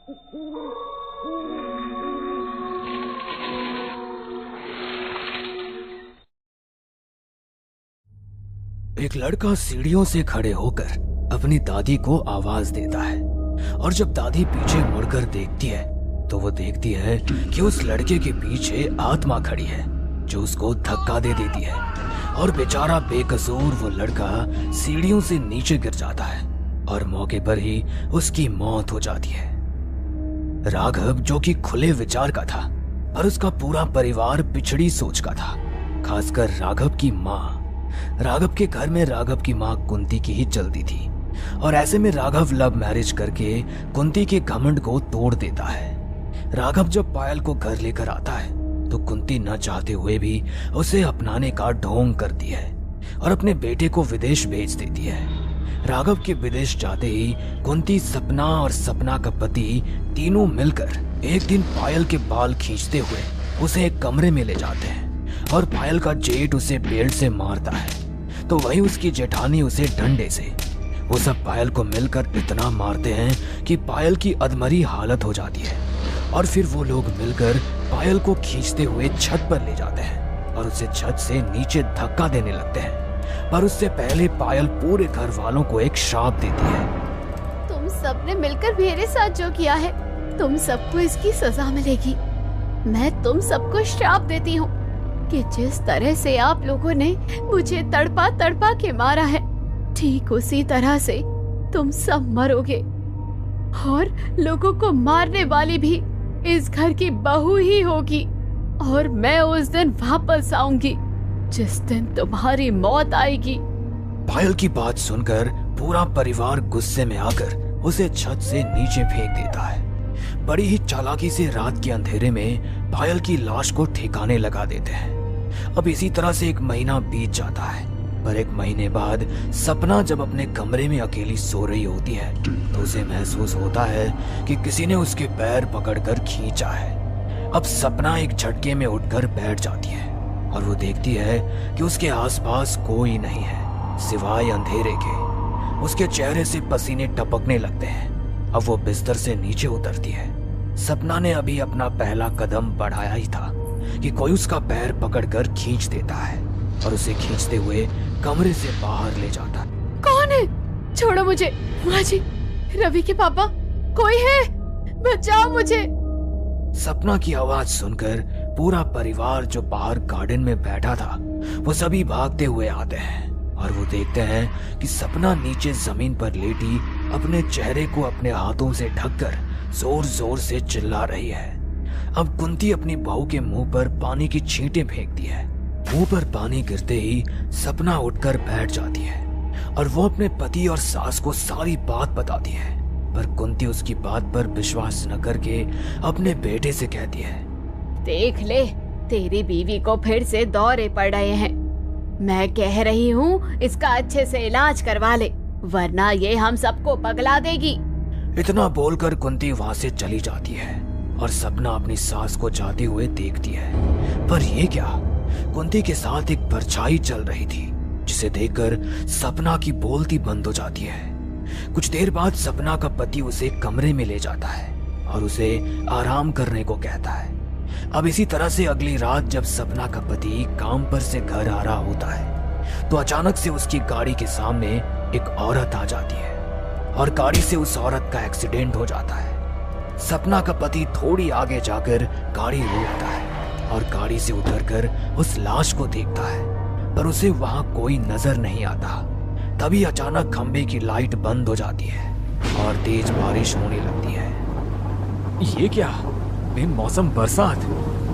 एक लड़का सीढ़ियों से खड़े होकर अपनी दादी को आवाज देता है और जब दादी पीछे मुड़कर देखती है तो वो देखती है कि उस लड़के के पीछे आत्मा खड़ी है जो उसको धक्का दे देती है और बेचारा बेकसूर वो लड़का सीढ़ियों से नीचे गिर जाता है और मौके पर ही उसकी मौत हो जाती है। राघव जो कि खुले विचार का था पर उसका पूरा परिवार पिछड़ी सोच का था, खासकर राघव की माँ। राघव के घर में राघव की माँ कुंती की ही चलती थी और ऐसे में राघव लव मैरिज करके कुंती के घमंड को तोड़ देता है। राघव जब पायल को घर लेकर आता है तो कुंती न चाहते हुए भी उसे अपनाने का ढोंग करती है और अपने बेटे को विदेश भेज देती है। राघव के विदेश जाते ही कुंती, सपना और सपना का पति तीनों मिलकर एक दिन पायल के बाल खींचते हुए उसे एक कमरे में ले जाते हैं और पायल का जेठ उसे बेल्ट से मारता है तो वहीं उसकी जेठानी उसे डंडे से। वो सब पायल को मिलकर इतना मारते हैं कि पायल की अधमरी हालत हो जाती है और फिर वो लोग मिलकर पायल को खींचते हुए छत पर ले जाते हैं और उसे छत से नीचे धक्का देने लगते हैं। पर उससे पहले पायल पूरे घर वालों को एक श्राप देती है। तुम सबने मिलकर मेरे साथ जो किया है, तुम सबको इसकी सजा मिलेगी। मैं तुम सबको श्राप देती हूँ कि जिस तरह से आप लोगों ने मुझे तड़पा तड़पा के मारा है, ठीक उसी तरह से तुम सब मरोगे और लोगों को मारने वाली भी इस घर की बहू ही होगी और मैं उस दिन वापस आऊंगी जिस दिन तुम्हारी मौत आएगी। पायल की बात सुनकर पूरा परिवार गुस्से में आकर उसे छत से नीचे फेंक देता है। बड़ी ही चालाकी से रात के अंधेरे में पायल की लाश को ठिकाने लगा देते हैं। अब इसी तरह से एक महीना बीत जाता है पर एक महीने बाद सपना जब अपने कमरे में अकेली सो रही होती है तो उसे महसूस होता है कि किसी ने उसके पैर पकड़कर खींचा है। अब सपना एक झटके में उठकर बैठ जाती है और वो देखती है कि उसके आसपास कोई नहीं है सिवाय अंधेरे के। उसके चेहरे से पसीने टपकने लगते हैं। अब वो बिस्तर से नीचे उतरती है। सपना ने अभी अपना पहला कदम बढ़ाया ही था कि कोई उसका पैर पकड़कर खींच देता है और उसे खींचते हुए कमरे से बाहर ले जाता है। कौन है? छोड़ो मुझे। माँ जी, रवि के पापा, कोई है? बचाओ मुझे। सपना की आवाज सुनकर पूरा परिवार जो बाहर गार्डन में बैठा था वो सभी भागते हुए आते हैं और वो देखते हैं कि सपना नीचे जमीन पर लेटी अपने चेहरे को अपने हाथों से ढककर जोर जोर से चिल्ला रही है। अब कुंती अपनी बहू के मुंह पर पानी की छींटें फेंकती है। मुंह पर पानी गिरते ही सपना उठकर बैठ जाती है और वो अपने पति और सास को सारी बात बताती है। पर कुंती उसकी बात पर विश्वास न करके अपने बेटे से कहती है, देख ले, तेरी बीवी को फिर से दौरे पड़ रहे हैं। मैं कह रही हूँ इसका अच्छे से इलाज करवा ले वरना ये हम सबको पगला देगी। इतना बोलकर कुंती वहाँ से चली जाती है और सपना अपनी सास को जाते हुए देखती है। पर ये क्या, कुंती के साथ एक परछाई चल रही थी जिसे देखकर सपना की बोलती बंद हो जाती है। कुछ देर बाद सपना का पति उसे कमरे में ले जाता है और उसे आराम करने को कहता है। अब इसी तरह से अगली रात जब सपना का पति काम पर से घर आ रहा होता है तो अचानक से उसकी गाड़ी के सामने एक औरत आ जाती है और गाड़ी से उस औरत का एक्सीडेंट हो जाता है। सपना का पति थोड़ी आगे जाकर गाड़ी रोकता है और गाड़ी से उतरकर उस लाश को देखता है पर उसे वहां कोई नजर नहीं आता। तभी अचानक खंबे की लाइट बंद हो जाती है और तेज बारिश होने लगती है। ये क्या, बेमौसम बरसात,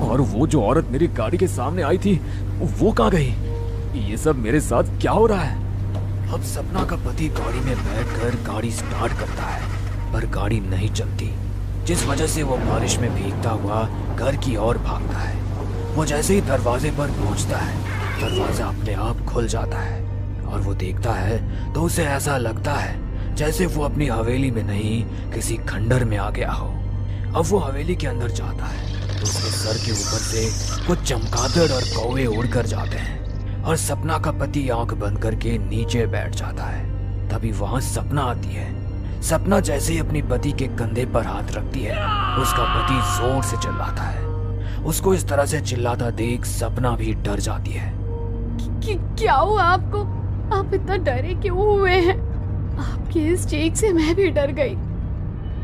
और वो जो औरत मेरी गाड़ी के सामने आई थी वो कहाँ गई? ये सब मेरे साथ क्या हो रहा है? अब सपना का पति गाड़ी में बैठकर गाड़ी स्टार्ट करता है पर गाड़ी नहीं चलती, जिस वजह से वो बारिश में भीगता हुआ घर की ओर भागता है। वो जैसे ही दरवाजे पर पहुंचता है दरवाजा अपने आप खुल जाता है और वो देखता है तो उसे ऐसा लगता है जैसे वो अपनी हवेली में नहीं किसी खंडर में आ गया हो। अब वो हवेली के अंदर जाता है तो उसके सर के ऊपर से कुछ चमगादड़ और कौवे उड़कर जाते हैं और सपना का पति आंख बंद करके नीचे बैठ जाता है। तभी वहां सपना आती है। सपना जैसे ही अपनी पति के कंधे पर हाथ रखती है, उसका पति जोर से चिल्लाता है। उसको इस तरह से चिल्लाता देख सपना भी डर जाती है। क्या हुआ आपको? आप इतना डरे क्यों हुए हैं? आपकी इस चीख से मैं भी डर गई।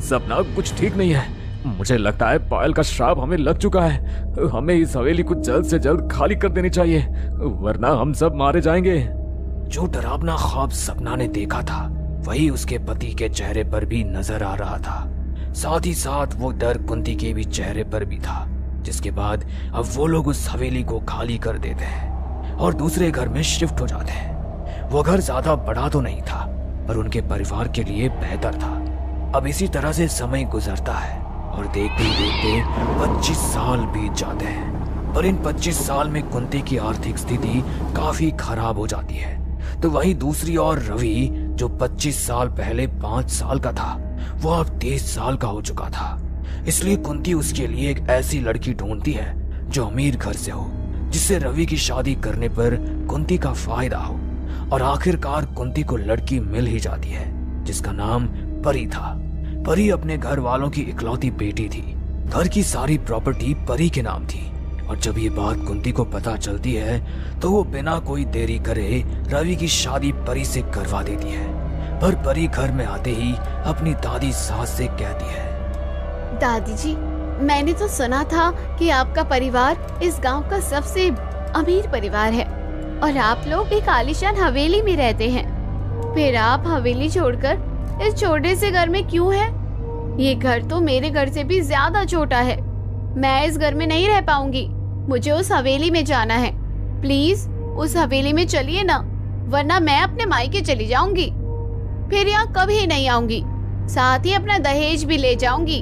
सपना, कुछ ठीक नहीं है। मुझे लगता है पायल का श्राप हमें लग चुका है। हमें इस हवेली को जल्द से जल्द खाली कर देनी चाहिए, वरना हम सब मारे जाएंगे। जो डरावना ख्वाब सपना ने देखा था वही उसके पति के चेहरे पर भी नजर आ रहा था। साथ ही साथ वो डर कुंती के भी चेहरे पर भी था, जिसके बाद अब वो लोग उस हवेली को खाली कर देते हैं और दूसरे घर में शिफ्ट हो जाते हैं। वो घर ज्यादा बड़ा तो नहीं था, पर उनके परिवार के लिए बेहतर था। अब इसी तरह से समय गुजरता है और देखते ही देखते 25 साल बीत जाते हैं। पर इन 25 साल में कुंती की आर्थिक स्थिति काफी खराब हो जाती है। तो वहीं दूसरी ओर रवि, जो 25 साल पहले 5 साल का था, वो अब 23 साल का हो चुका था। इसलिए कुंती उसके लिए एक ऐसी लड़की ढूंढती है जो अमीर घर से हो, जिससे रवि की शादी करने पर कुंती का फायदा हो। और आखिरकार कुंती को लड़की मिल ही जाती है, जिसका नाम परी था। परी अपने घर वालों की इकलौती बेटी थी। घर की सारी प्रॉपर्टी परी के नाम थी। और जब ये बात कुंती को पता चलती है तो वो बिना कोई देरी करे रवि की शादी परी से करवा देती है। पर परी घर में आते ही अपनी दादी सास से कहती है, दादी जी, मैंने तो सुना था कि आपका परिवार इस गांव का सबसे अमीर परिवार है और आप लोग एक आलीशान हवेली में रहते हैं। फिर आप हवेली छोड़कर इस छोटे से घर में क्यों हैं? ये घर तो मेरे घर से भी ज्यादा छोटा है। मैं इस घर में नहीं रह पाऊंगी। मुझे उस हवेली में जाना है। प्लीज उस हवेली में चलिए ना, वरना मैं अपने मायके चली जाऊंगी। फिर यहाँ कभी नहीं आऊंगी। साथ ही अपना दहेज भी ले जाऊंगी।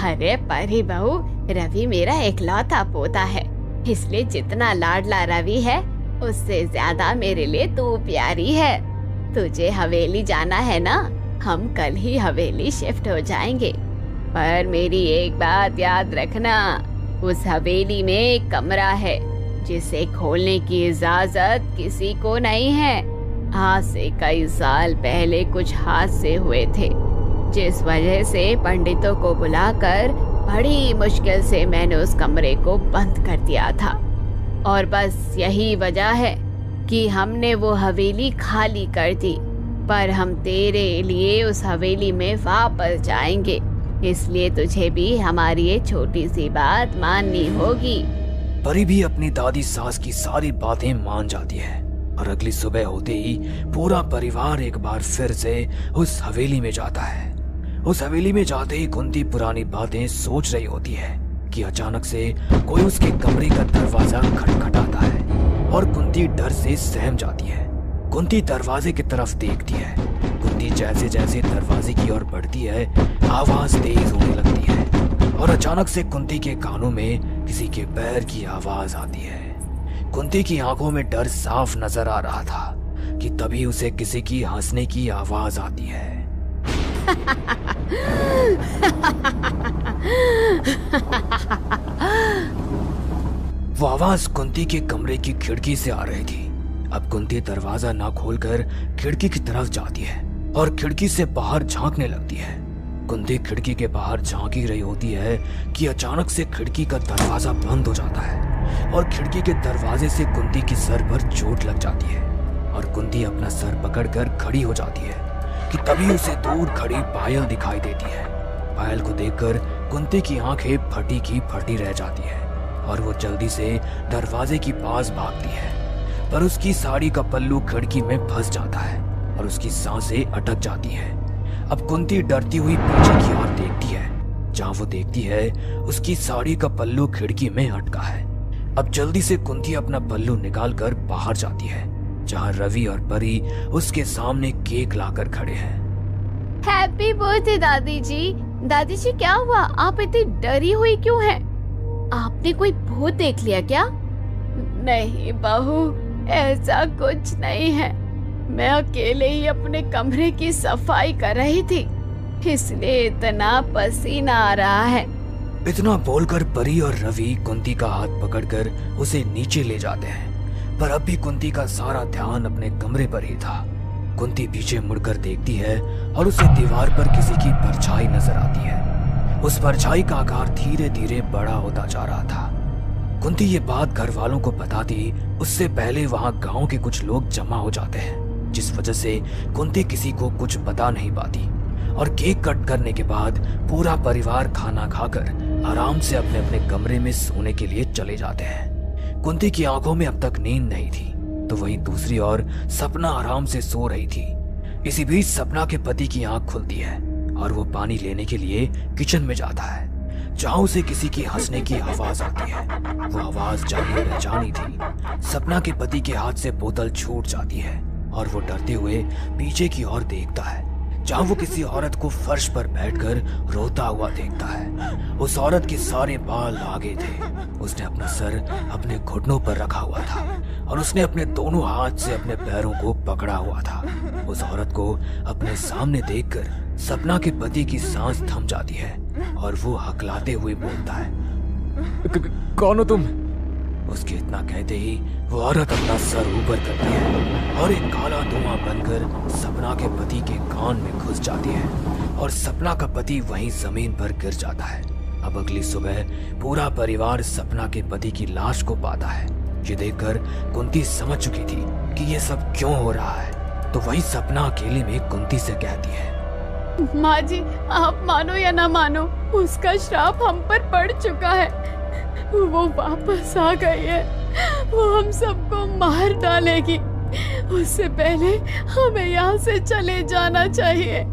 अरे परी बहू, रवि मेरा इकलौता पोता है, इसलिए जितना लाडला रवि है उससे ज्यादा मेरे लिए तू प्यारी है। तुझे हवेली जाना है ना, हम कल ही हवेली शिफ्ट हो जाएंगे। पर मेरी एक बात याद रखना, उस हवेली में एक कमरा है जिसे खोलने की इजाजत किसी को नहीं है। आज से कई साल पहले कुछ हादसे हुए थे, जिस वजह से पंडितों को बुलाकर बड़ी मुश्किल से मैंने उस कमरे को बंद कर दिया था। और बस यही वजह है कि हमने वो हवेली खाली कर दी। पर हम तेरे लिए उस हवेली में वापस जाएंगे, इसलिए तुझे भी हमारी ये छोटी सी बात माननी होगी। परी भी अपनी दादी सास की सारी बातें मान जाती है और अगली सुबह होते ही पूरा परिवार एक बार फिर से उस हवेली में जाता है। उस हवेली में जाते ही कुंती पुरानी बातें सोच रही होती है कि अचानक से कोई उसके कमरे का दरवाजा खटखटाता है और कुंती डर से सहम जाती है। कुंती दरवाजे की तरफ देखती है। कुंती जैसे जैसे दरवाजे की ओर बढ़ती है, आवाज तेज होने लगती है और अचानक से कुंती के कानों में किसी के पैर की आवाज आती है। कुंती की आंखों में डर साफ नजर आ रहा था कि तभी उसे किसी की हंसने की आवाज आती है। वो आवाज कुंती के कमरे की खिड़की से आ रही थी। अब कुंती दरवाजा ना खोलकर खिड़की की तरफ जाती है और खिड़की से बाहर झांकने लगती है। कुंती खिड़की के बाहर झांकी रही होती है कि अचानक से खिड़की का दरवाजा बंद हो जाता है और खिड़की के दरवाजे से कुंती की सर पर चोट लग जाती है और कुंती अपना सर पकड़कर खड़ी हो जाती है कि तभी उसे दूर खड़ी पायल दिखाई देती है। पायल को देखकर कुंती की आंखें फटी की फटी रह जाती है और वो जल्दी से दरवाजे के पास भागती है, पर उसकी साड़ी का पल्लू खिड़की में फंस जाता है और उसकी सांसें अटक जाती हैं। अब कुंती डरती हुई पीछे की ओर देखती है, जहां वो देखती है उसकी साड़ी का पल्लू खिड़की में अटका है। अब जल्दी से कुंती अपना पल्लू निकालकर बाहर जाती है, जहां रवि और परी उसके सामने केक लाकर खड़े हैं। हैप्पी बर्थडे दादी जी। दादी जी क्या हुआ? आप इतनी डरी हुई क्यों हैं? आपने कोई भूत देख लिया क्या? नहीं बहू, ऐसा कुछ नहीं है। मैं अकेले ही अपने कमरे की सफाई कर रही थी, इसलिए इतना पसीना आ रहा है। इतना बोलकर परी और रवि कुंती का हाथ पकड़कर उसे नीचे ले जाते हैं, पर अब भी कुंती का सारा ध्यान अपने कमरे पर ही था। कुंती पीछे मुड़कर देखती है और उसे दीवार पर किसी की परछाई नजर आती है। उस परछाई का आकार धीरे धीरे बड़ा होता जा रहा था। कुंती ये बात घर वालों को बताती उससे पहले वहां गांव के कुछ लोग जमा हो जाते हैं, जिस वजह से कुंती किसी को कुछ बता नहीं पाती। और केक कट करने के बाद पूरा परिवार खाना खाकर आराम से अपने अपने कमरे में सोने के लिए चले जाते हैं। कुंती की आंखों में अब तक नींद नहीं थी, तो वहीं दूसरी ओर सपना आराम से सो रही थी। इसी बीच सपना के पति की आंख खुलती है और वो पानी लेने के लिए किचन में जाता है, जहां उसे किसी की हंसने की आवाज आती है। वो आवाज जानी पहचानी थी। सपना के पति के हाथ से बोतल छूट जाती है और वो डरते हुए पीछे की ओर देखता है, जहां वो किसी औरत को फर्श पर बैठकर रोता हुआ देखता है। उस औरत के सारे बाल आगे थे। उसने अपना सर अपने घुटनों पर रखा हुआ था और उसने अपने दोनों हाथ से अपने पैरों को पकड़ा हुआ था। उस औरत को अपने सामने देखकर सपना के पति की सांस थम जाती है और वो हकलाते हुए बोलता है, कौन हो तुम? उसके इतना कहते ही वो औरत अपना सर ऊपर करती है और एक काला धुआं बनकर सपना के पति के कान में घुस जाती है और सपना का पति वहीं जमीन पर गिर जाता है। अब अगली सुबह पूरा परिवार सपना के पति की लाश को पाता है। ये देखकर कुंती समझ चुकी थी कि ये सब क्यों हो रहा है, तो वही सपना अकेले में कुंती से कहती है, माँ जी, आप मानो या ना मानो, उसका श्राप हम पर पड़ चुका है। वो वापस आ गई है। वो हम सबको मार डालेगी। उससे पहले हमें यहाँ से चले जाना चाहिए।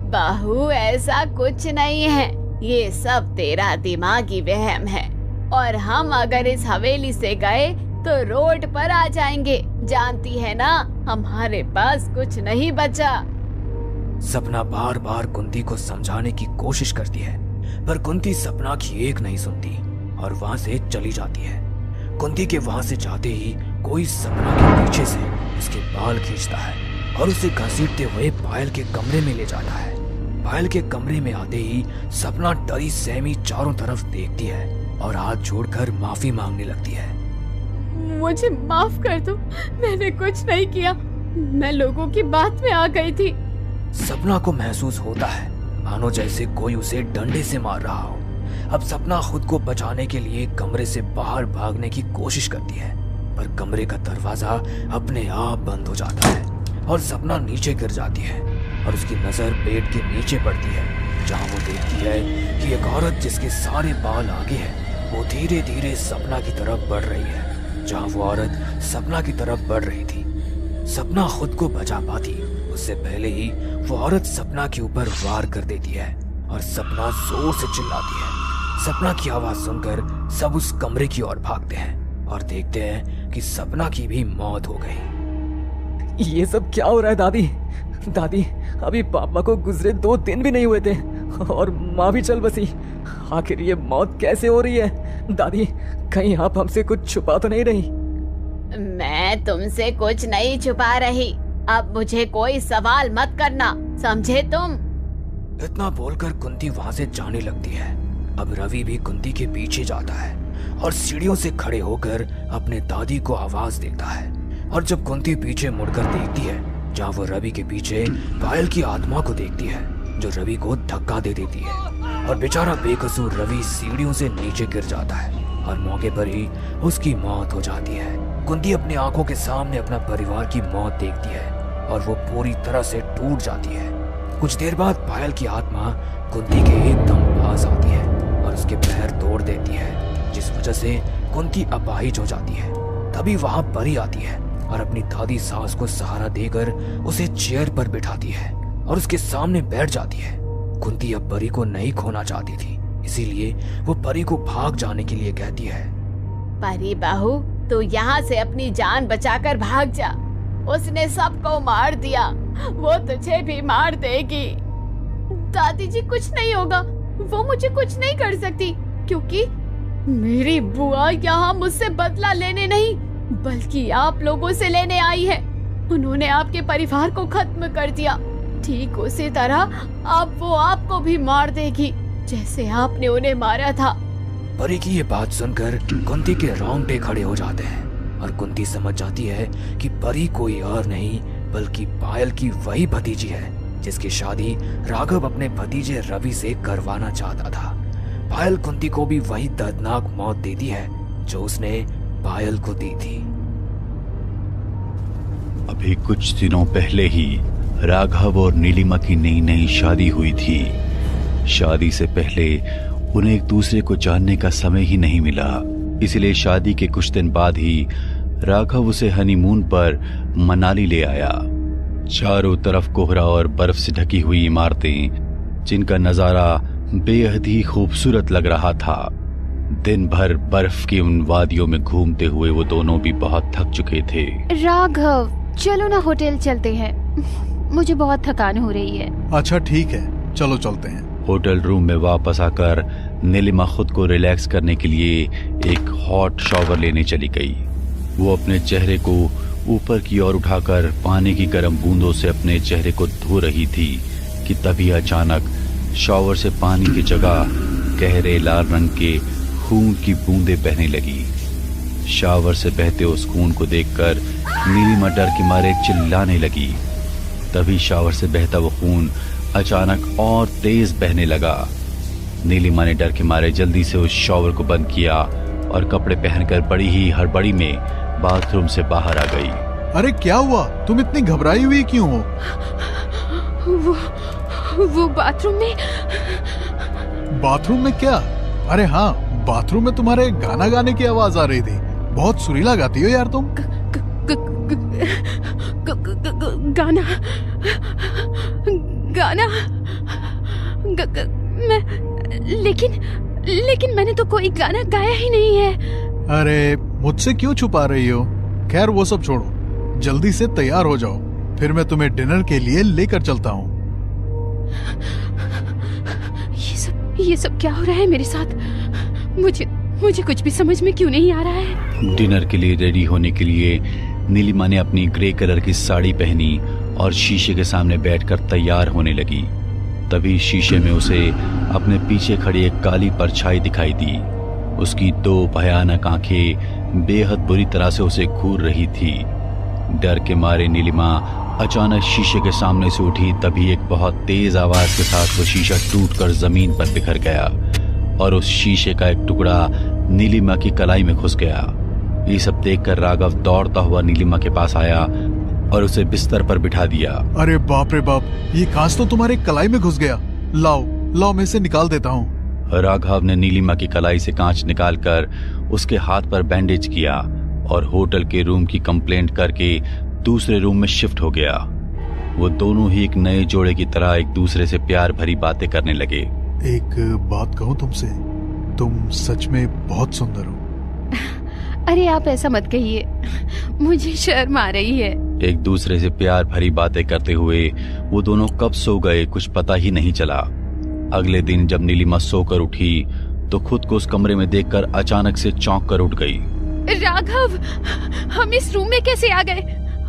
बहू, ऐसा कुछ नहीं है, ये सब तेरा दिमागी वहम है। और हम अगर इस हवेली से गए तो रोड पर आ जाएंगे। जानती है ना, हमारे पास कुछ नहीं बचा। सपना बार बार कुंती को समझाने की कोशिश करती है, पर कुंती सपना की एक नहीं सुनती और वहां से चली जाती है। कुंती के वहां से जाते ही कोई सपना के पीछे से उसके बाल खींचता है और उसे घसीटते हुए पायल के कमरे में ले जाता है। पायल के कमरे में आते ही सपना डरी सहमी चारों तरफ देखती है और हाथ जोड़कर माफी मांगने लगती है। मुझे माफ कर दो, मैंने कुछ नहीं किया। मैं लोगों की बात में आ गई थी। सपना को महसूस होता है मानो जैसे कोई उसे डंडे से मार रहा हो। अब सपना खुद को बचाने के लिए कमरे से बाहर भागने की कोशिश करती है, पर कमरे का दरवाजा अपने आप बंद हो जाता है और सपना नीचे गिर जाती है और उसकी नजर बेड के नीचे पड़ती है, जहां वो देखती है कि एक औरत जिसके सारे बाल आगे है वो धीरे धीरे सपना की तरफ बढ़ रही है। जहां वो औरत सपना की तरफ बढ़ रही थी, सपना खुद को बचा पाती उससे पहले ही वो औरत सपना के ऊपर वार कर देती है और सपना जोर से चिल्लाती है। सपना की आवाज सुनकर सब उस कमरे की ओर भागते हैं और देखते हैं कि सपना की भी मौत हो गई। ये सब क्या हो रहा है दादी? दादी, अभी पापा को गुजरे 2 दिन भी नहीं हुए थे और माँ भी चल बसी। आखिर ये मौत कैसे हो रही है? दादी, कहीं आप हमसे कुछ छुपा तो नहीं रही? मैं तुमसे कुछ नहीं छुपा रही। अब मुझे कोई सवाल मत करना, समझे तुम? इतना बोलकर कुंती वहां से जाने लगती है। अब रवि भी कुंती के पीछे जाता है और सीढ़ियों से खड़े होकर अपने दादी को आवाज देता है। और जब कुंती पीछे मुड़कर देखती है, जहाँ वो रवि के पीछे पायल की आत्मा को देखती है, जो रवि को धक्का दे देती है और बेचारा बेकसूर रवि सीढ़ियों से नीचे गिर जाता है और मौके पर ही उसकी मौत हो जाती है। कुंती अपनी आंखों के सामने अपना परिवार की मौत देखती है और वो पूरी तरह से टूट जाती है। कुछ देर बाद पायल की आत्मा कुंती के एकदम पास आती है और उसके पैर तोड़ देती है, जिस वजह से कुंती अपाहिज हो जाती है। तभी वहां परी आती है और अपनी दादी सास को सहारा देकर उसे चेयर पर बिठाती है और उसके सामने बैठ जाती है। कुंती अब परी को नहीं खोना चाहती थी, इसीलिए वो परी को भाग जाने के लिए कहती है। परी बहू, तू यहाँ से अपनी जान बचाकर भाग जा। उसने सबको मार दिया, वो तुझे भी मार देगी। दादी जी, कुछ नहीं होगा, वो मुझे कुछ नहीं कर सकती, क्योंकि मेरी बुआ यहाँ मुझसे बदला लेने नहीं बल्कि आप लोगों से लेने आई है। उन्होंने आपके परिवार को खत्म कर दिया। ठीक उसी तरह अब वो आपको भी मार देगी, जैसे आपने उन्हें मारा था। परी की ये बात सुनकर कुंती के रोंगटे खड़े हो जाते हैं और कुंती समझ जाती है कि परी कोई और नहीं बल्कि पायल की वही भतीजी है जिसकी शादी राघव अपने भतीजे रवि से करवाना चाहता था। पायल कुंती को भी वही दर्दनाक मौत देती है जो उसने पायल को दी थी। अभी कुछ दिनों पहले ही राघव और नीलिमा की नई नई शादी हुई थी। शादी से पहले उन्हें एक दूसरे को जानने का समय ही नहीं मिला, इसलिए शादी के कुछ दिन बाद ही राघव उसे हनीमून पर मनाली ले आया। चारों तरफ कोहरा और बर्फ से ढकी हुई इमारतें, जिनका नजारा बेहद ही खूबसूरत लग रहा था। दिन भर बर्फ की उन वादियों में घूमते हुए वो दोनों भी बहुत थक चुके थे। राघव, चलो ना होटल चलते हैं, मुझे बहुत थकान हो रही है। अच्छा ठीक है, चलो चलते हैं। होटल रूम में वापस आकर नीलिमा खुद को रिलैक्स करने के लिए एक हॉट शॉवर लेने चली गई। वो अपने चेहरे को ऊपर की ओर उठाकर पानी की गर्म बूंदों से अपने चेहरे को धो रही थी कि तभी अचानक शॉवर से पानी की जगह गहरे लाल रंग के खून की बूंदें बहने लगी। शॉवर से बहते उस खून को देखकर नीलिमा डर के मारे चिल्लाने लगी। तभी शॉवर से बहता वो खून अचानक और तेज बहने लगा। नीलिमा ने डर के मारे जल्दी से उस शॉवर को बंद किया और कपड़े पहनकर बड़ी ही हड़बड़ी में बाथरूम से बाहर आ गई। अरे क्या हुआ? तुम इतनी घबराई हुई क्यों हो? वो बाथरूम में। बाथरूम में क्या? अरे हाँ, बाथरूम में तुम्हारे गाना गाने की आवाज आ रही थी। बहुत सुरीला गाती हो यार तुम। गाना गाना लेकिन मैंने तो कोई गाना गाया ही नहीं है। अरे मुझसे क्यों छुपा रही हो? खैर वो सब छोड़ो, जल्दी से तैयार हो जाओ, फिर मैं तुम्हें डिनर के लिए लेकर चलता हूँ। ये सब क्या हो रहा है मेरे साथ? मुझे कुछ भी समझ में क्यों नहीं आ रहा है। डिनर के लिए रेडी होने के लिए नीलिमा ने अपनी ग्रे कलर की साड़ी पहनी और शीशे के सामने बैठकर तैयार होने लगी। तभी शीशे में उसे अपने पीछे खड़ी एक काली परछाई दिखाई दी। उसकी दो भयानक आंखें बेहद बुरी तरह से उसे घूर रही थी। डर के मारे नीलिमा अचानक शीशे के सामने से उठी। तभी एक बहुत तेज आवाज के साथ वो शीशा टूटकर जमीन पर बिखर गया और उस शीशे का एक टुकड़ा नीलिमा की कलाई में घुस गया। ये सब देखकर राघव दौड़ता हुआ नीलिमा के पास आया और उसे बिस्तर पर बिठा दिया। अरे बाप रे बाप, ये कांच तो तुम्हारे कलाई में घुस गया। लाओ मैं इसे निकाल देता हूँ। राघव ने नीलिमा की कलाई से कांच निकालकर उसके हाथ पर बैंडेज किया और होटल के रूम की कंप्लेंट करके दूसरे रूम में शिफ्ट हो गया। वो दोनों ही एक नए जोड़े की तरह एक दूसरे से प्यार भरी बातें करने लगे। एक बात कहूँ तुमसे, तुम सच में बहुत सुंदर हो। अरे आप ऐसा मत कहिए, मुझे शर्म आ रही है। एक दूसरे से प्यार भरी बातें करते हुए वो दोनों कब सो गए कुछ पता ही नहीं चला। अगले दिन जब नीलिमा सोकर उठी तो खुद को उस कमरे में देखकर अचानक से चौंक कर उठ गई। राघव, हम इस रूम में कैसे आ गए?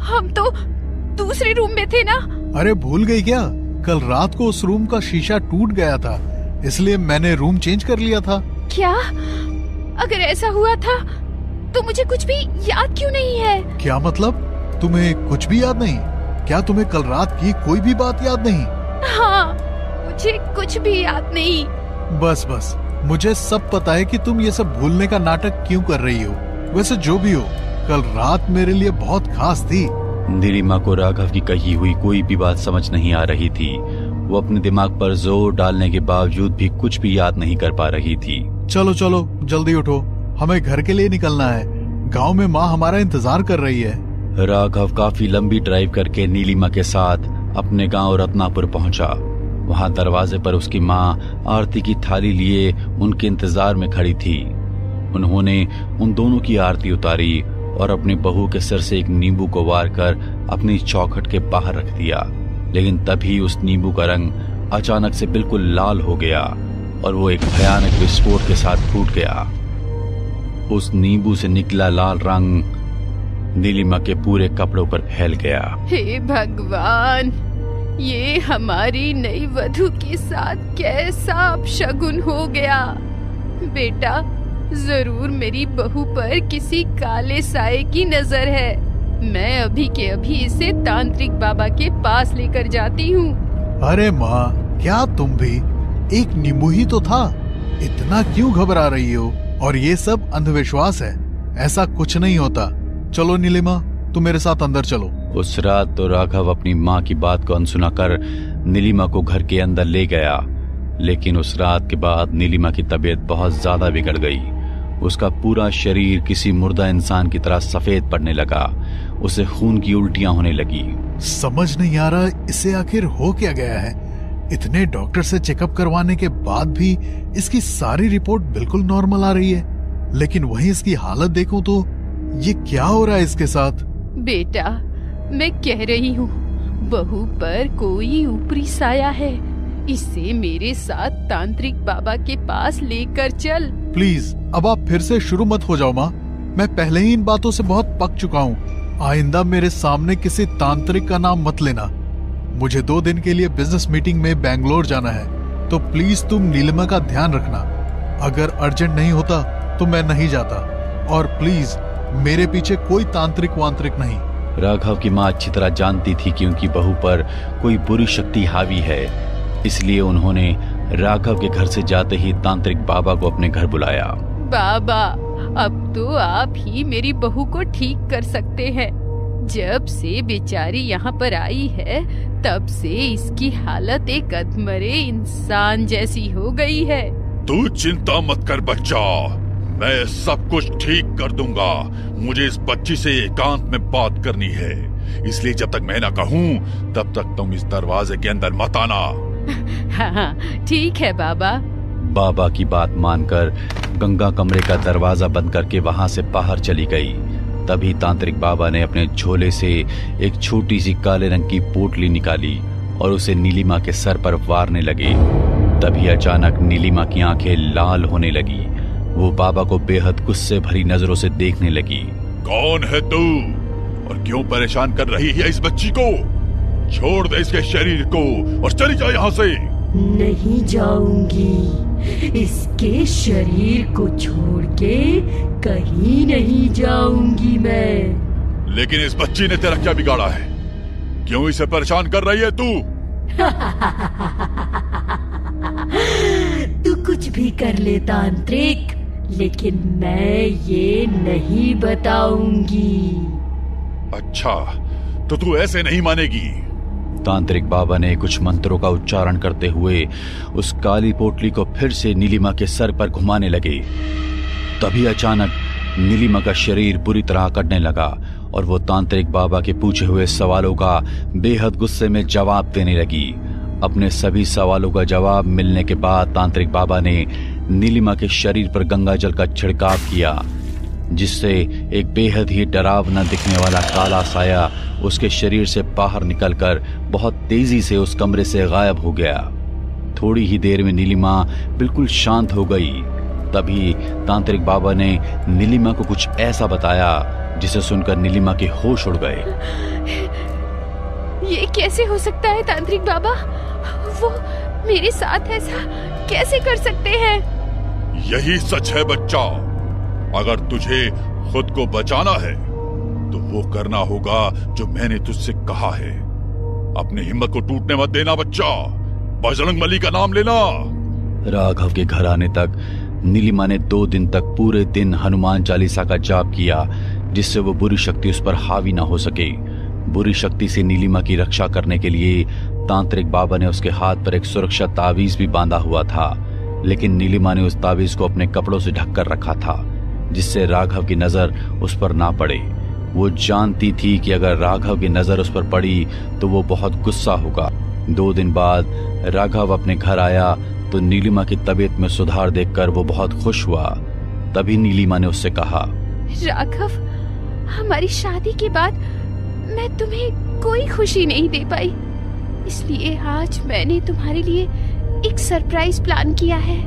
हम तो दूसरे रूम में थे ना। अरे भूल गई क्या? कल रात को उस रूम का शीशा टूट गया था, इसलिए मैंने रूम चेंज कर लिया था। क्या? अगर ऐसा हुआ था तो मुझे कुछ भी याद क्यों नहीं है? क्या मतलब? तुम्हें कुछ भी याद नहीं? क्या तुम्हें कल रात की कोई भी बात याद नहीं? हाँ, मुझे कुछ भी याद नहीं। बस मुझे सब पता है कि तुम ये सब भूलने का नाटक क्यों कर रही हो। वैसे जो भी हो, कल रात मेरे लिए बहुत खास थी। नीलिमा को राघव की कही हुई कोई भी बात समझ नहीं आ रही थी। वो अपने दिमाग पर जोर डालने के बावजूद भी कुछ भी याद नहीं कर पा रही थी। चलो जल्दी उठो, हमें घर के लिए निकलना है। गांव में माँ हमारा इंतजार कर रही है। राघव काफी लंबी ड्राइव करके नीलिमा के साथ अपने गांव रत्नापुर पहुंचा। वहां दरवाजे पर उसकी माँ आरती की थाली लिए उनके इंतजार में खड़ी थी। उन्होंने उन दोनों की आरती उतारी और अपनी बहू के सिर से एक नींबू को वार कर अपनी चौखट के बाहर रख दिया। लेकिन तभी उस नींबू का रंग अचानक से बिल्कुल लाल हो गया और वो एक भयानक विस्फोट के साथ फूट गया। उस नींबू से निकला लाल रंग नीलिमा के पूरे कपड़ों पर फैल गया। हे भगवान, ये हमारी नई वधू के साथ कैसा अपशगुन हो गया। बेटा, जरूर मेरी बहू पर किसी काले साए की नजर है। मैं अभी के अभी इसे तांत्रिक बाबा के पास लेकर जाती हूँ। अरे माँ, क्या तुम भी? एक नींबू ही तो था, इतना क्यों घबरा रही हो? और ये सब अंधविश्वास है, ऐसा कुछ नहीं होता। चलो नीलिमा, तुम मेरे साथ अंदर चलो। उस रात तो राघव अपनी माँ की बात को अनसुना कर नीलिमा को घर के अंदर ले गया, लेकिन उस रात के बाद नीलिमा की तबीयत बहुत ज्यादा बिगड़ गई। उसका पूरा शरीर किसी मुर्दा इंसान की तरह सफेद पड़ने लगा। उसे खून की उल्टियां होने लगी। समझ नहीं आ रहा इसे आखिर हो क्या गया है। इतने डॉक्टर से चेकअप करवाने के बाद भी इसकी सारी रिपोर्ट बिल्कुल नॉर्मल आ रही है, लेकिन वहीं इसकी हालत देखूं तो ये क्या हो रहा है इसके साथ? बेटा, मैं कह रही हूँ, बहू पर कोई ऊपरी साया है। इसे मेरे साथ तांत्रिक बाबा के पास लेकर चल। प्लीज अब आप फिर से शुरू मत हो जाओ माँ। मैं पहले ही इन बातों से बहुत पक चुका हूँ। आइंदा मेरे सामने किसी तांत्रिक का नाम मत लेना। मुझे 2 दिन के लिए बिजनेस मीटिंग में बेंगलोर जाना है, तो प्लीज तुम नीलिमा का ध्यान रखना। अगर अर्जेंट नहीं होता तो मैं नहीं जाता, और प्लीज मेरे पीछे कोई तांत्रिक वांत्रिक नहीं। राघव की माँ अच्छी तरह जानती थी कि उनकी बहू पर कोई बुरी शक्ति हावी है, इसलिए उन्होंने राघव के घर से जाते ही तांत्रिक बाबा को अपने घर बुलाया। बाबा, अब तो आप ही मेरी बहू को ठीक कर सकते हैं। जब से बेचारी यहाँ पर आई है, तब से इसकी हालत एक अधमरे इंसान जैसी हो गई है। तू चिंता मत कर बच्चा, मैं सब कुछ ठीक कर दूंगा। मुझे इस बच्ची से एकांत में बात करनी है, इसलिए जब तक मैं ना कहूँ तब तक तुम इस दरवाजे के अंदर मत आना। हाँ, ठीक है बाबा। बाबा की बात मानकर गंगा कमरे का दरवाजा बंद करके वहां से बाहर चली गई। तभी तांत्रिक बाबा ने अपने झोले से एक छोटी सी काले रंग की पोटली निकाली और उसे नीलिमा के सर पर वारने लगे। तभी अचानक नीलिमा की आंखें लाल होने लगी। वो बाबा को बेहद गुस्से भरी नजरों से देखने लगी। कौन है तू और क्यों परेशान कर रही है इस बच्ची को? छोड़ दे इसके शरीर को और चली जा यहाँ से। नहीं जाऊंगी, इसके शरीर को छोड़ के कहीं नहीं जाऊंगी मैं। लेकिन इस बच्ची ने तेरा क्या बिगाड़ा है? क्यों इसे परेशान कर रही है तू? तू कुछ भी कर ले तांत्रिक, लेकिन मैं ये नहीं बताऊंगी। अच्छा, तो तू ऐसे नहीं मानेगी। तांत्रिक बाबा ने कुछ मंत्रों का उच्चारण करते हुए उस काली पोटली को फिर से नीलिमा के सर पर घुमाने लगे। तभी अचानक नीलिमा का शरीर बुरी तरह कटने लगा और वो तांत्रिक बाबा के पूछे हुए सवालों का बेहद गुस्से में जवाब देने लगी। अपने सभी सवालों का जवाब मिलने के बाद तांत्रिक बाबा ने नीलिमा के शरीर पर गंगा जल का छिड़काव किया, जिससे एक बेहद ही डरावना दिखने वाला काला साया उसके शरीर से बाहर निकलकर बहुत तेजी से उस कमरे से गायब हो गया। थोड़ी ही देर में नीलिमा बिल्कुल शांत हो गई। तभी तांत्रिक बाबा ने नीलिमा को कुछ ऐसा बताया जिसे सुनकर नीलिमा के होश उड़ गए। ये कैसे हो सकता है तांत्रिक बाबा? वो मेरे साथ ऐसा कैसे कर सकते हैं? यही सच है बच्चा। अगर तुझे खुद को बचाना है तो वो करना होगा जो मैंने तुझसे कहा है। अपनी हिम्मत को टूटने मत देना बच्चा। बजरंगबली का नाम लेना। राघव के घर आने तक नीलिमा ने 2 दिन तक पूरे दिन हनुमान चालीसा का जाप किया, जिससे वो बुरी शक्ति उस पर हावी ना हो सके। बुरी शक्ति से नीलिमा की रक्षा करने के लिए तांत्रिक बाबा ने उसके हाथ पर एक सुरक्षा तावीज भी बांधा हुआ था, लेकिन नीलिमा ने उस तावीज को अपने कपड़ों से ढककर रखा था, जिससे राघव की नजर उस पर ना पड़े। वो जानती थी कि अगर राघव की नजर उस पर पड़ी तो वो बहुत गुस्सा होगा। 2 दिन बाद राघव अपने घर आया तो नीलिमा की तबीयत में सुधार देखकर वो बहुत खुश हुआ। तभी नीलिमा ने उससे कहा, राघव, हमारी शादी के बाद मैं तुम्हें कोई खुशी नहीं दे पाई, इसलिए आज मैंने तुम्हारे लिए एक सरप्राइज प्लान किया है।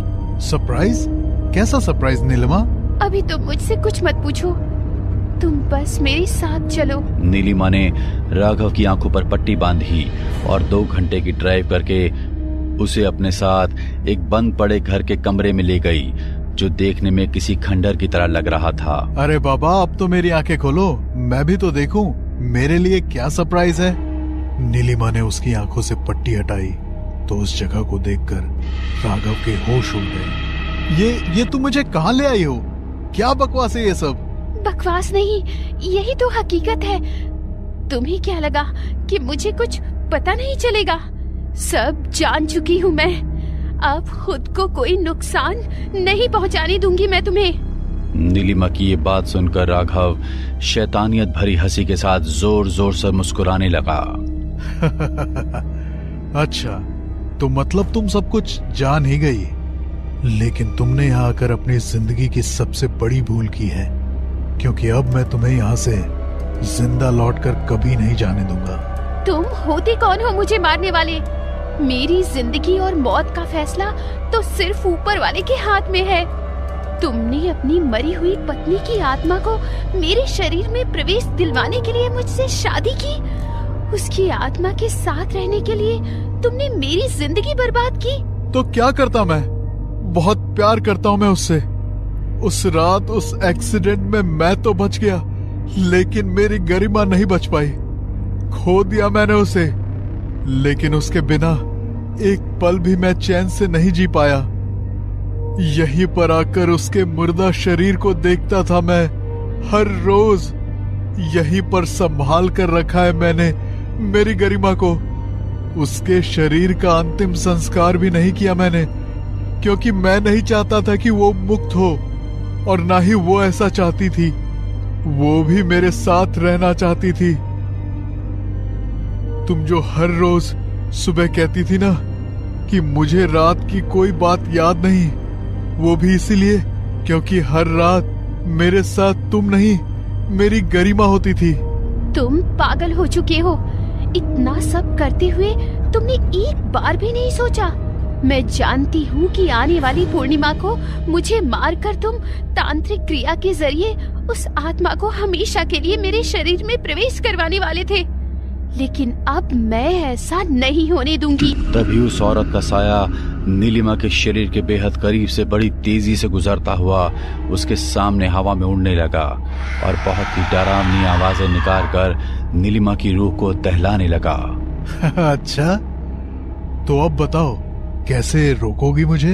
सरप्राइज? कैसा सरप्राइज नीलिमा? अभी तुम मुझसे कुछ मत पूछो, तुम बस मेरे साथ चलो। नीलिमा ने राघव की आंखों पर पट्टी बांधी और 2 घंटे की ड्राइव करके उसे अपने साथ एक बंद पड़े घर के कमरे में ले गई, जो देखने में किसी खंडर की तरह लग रहा था। अरे बाबा, अब तो मेरी आंखें खोलो, मैं भी तो देखूं। मेरे लिए क्या सरप्राइज है? नीलिमा ने उसकी आंखों से पट्टी हटाई तो उस जगह को देखकर राघव के होश उड़ गए। ये तुम मुझे कहाँ ले आई हो? क्या बकवास है ये सब? बकवास नहीं, यही तो हकीकत है। तुम्हें क्या लगा कि मुझे कुछ पता नहीं चलेगा? सब जान चुकी हूँ मैं। अब खुद को कोई नुकसान नहीं पहुँचाने दूंगी मैं तुम्हें। नीलिमा की ये बात सुनकर राघव शैतानियत भरी हंसी के साथ जोर जोर से मुस्कुराने लगा। अच्छा, तो मतलब तुम सब कुछ जान ही गई, लेकिन तुमने यहाँ आकर अपनी जिंदगी की सबसे बड़ी भूल की है, क्योंकि अब मैं तुम्हें यहाँ से जिंदा लौटकर कभी नहीं जाने दूंगा। तुम होते कौन हो मुझे मारने वाले? मेरी जिंदगी और मौत का फैसला तो सिर्फ ऊपर वाले के हाथ में है। तुमने अपनी मरी हुई पत्नी की आत्मा को मेरे शरीर में प्रवेश दिलवाने के लिए मुझसे शादी की। उसकी आत्मा के साथ रहने के लिए तुमने मेरी जिंदगी बर्बाद की। तो क्या करता मैं? बहुत प्यार करता हूँ मैं उससे। उस रात उस एक्सीडेंट में मैं तो बच गया, लेकिन मेरी गरिमा नहीं बच पाई। खो दिया मैंने उसे, लेकिन उसके बिना एक पल भी मैं चैन से नहीं जी पाया। यहीं पर आकर उसके मुर्दा शरीर को देखता था मैं हर रोज। यहीं पर संभाल कर रखा है मैंने मेरी गरिमा को। उसके शरीर का अंतिम संस्कार भी नहीं किया मैंने, क्योंकि मैं नहीं चाहता था कि वो मुक्त हो, और ना ही वो ऐसा चाहती थी। वो भी मेरे साथ रहना चाहती थी। तुम जो हर रोज सुबह कहती थी ना कि मुझे रात की कोई बात याद नहीं, वो भी इसीलिए क्योंकि हर रात मेरे साथ तुम नहीं, मेरी गरिमा होती थी। तुम पागल हो चुके हो। इतना सब करते हुए तुमने एक बार भी नहीं सोचा। मैं जानती हूँ कि आने वाली पूर्णिमा को मुझे मारकर तुम तांत्रिक क्रिया के जरिए उस आत्मा को हमेशा के लिए मेरे शरीर में प्रवेश करवाने वाले थे, लेकिन अब मैं ऐसा नहीं होने दूंगी। तभी उस औरत का साया नीलिमा के शरीर के बेहद करीब से बड़ी तेजी से गुजरता हुआ उसके सामने हवा में उड़ने लगा और बहुत ही डरावनी आवाजें निकाल कर नीलिमा की रूह को दहलाने लगा। अच्छा, तो अब बताओ कैसे रोकोगी मुझे?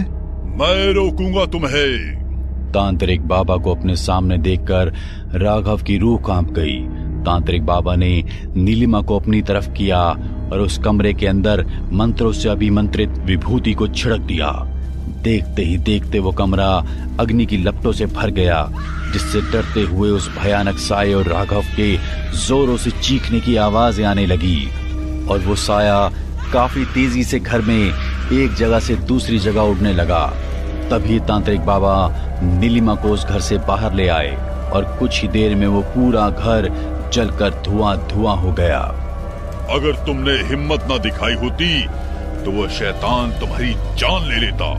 मैं रोकूंगा तुम्हें। तांत्रिक बाबा को अपने सामने देखकर राघव की रूह कांप गई। तांत्रिक बाबा ने नीलिमा को अपनी तरफ किया और उस कमरे के अंदर मंत्रों से अभिमंत्रित विभूति को छिड़क दिया। देखते ही देखते वो कमरा अग्नि की लपटों से भर गया, जिससे डरते हुए उस भयानक साये और राघव के जोरों से चीखने की आवाजें आने लगी। और वो साया काफी तेजी से घर में एक जगह से दूसरी जगह उड़ने लगा। तभी तांत्रिक बाबा नीलिमा को उस घर से बाहर ले आए और कुछ ही देर में वो पूरा घर जलकर धुआं धुआं हो गया। अगर तुमने हिम्मत ना दिखाई होती तो वो शैतान तुम्हारी जान ले लेता।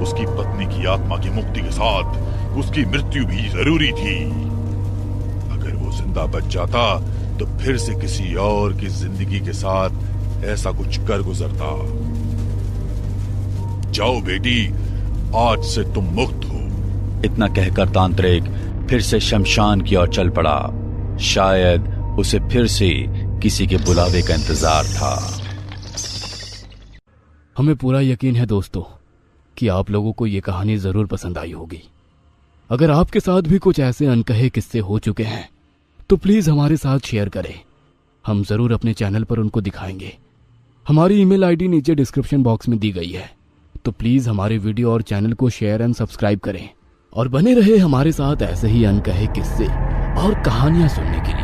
उसकी पत्नी की आत्मा की मुक्ति के साथ उसकी मृत्यु भी जरूरी थी। अगर वो जिंदा बच जाता तो फिर से किसी और की जिंदगी के साथ ऐसा कुछ कर गुजरता। जाओ बेटी, आज से तुम मुक्त हो। इतना कहकर तांत्रिक फिर से शमशान की ओर चल पड़ा। शायद उसे फिर से किसी के बुलावे का इंतजार था। हमें पूरा यकीन है दोस्तों कि आप लोगों को ये कहानी जरूर पसंद आई होगी। अगर आपके साथ भी कुछ ऐसे अनकहे किस्से हो चुके हैं तो प्लीज हमारे साथ शेयर करें। हम जरूर अपने चैनल पर उनको दिखाएंगे। हमारी ईमेल आईडी नीचे डिस्क्रिप्शन बॉक्स में दी गई है, तो प्लीज हमारे वीडियो और चैनल को शेयर एंड सब्सक्राइब करें और बने रहे हमारे साथ ऐसे ही अनकहे किस्से और कहानियां सुनने के लिए।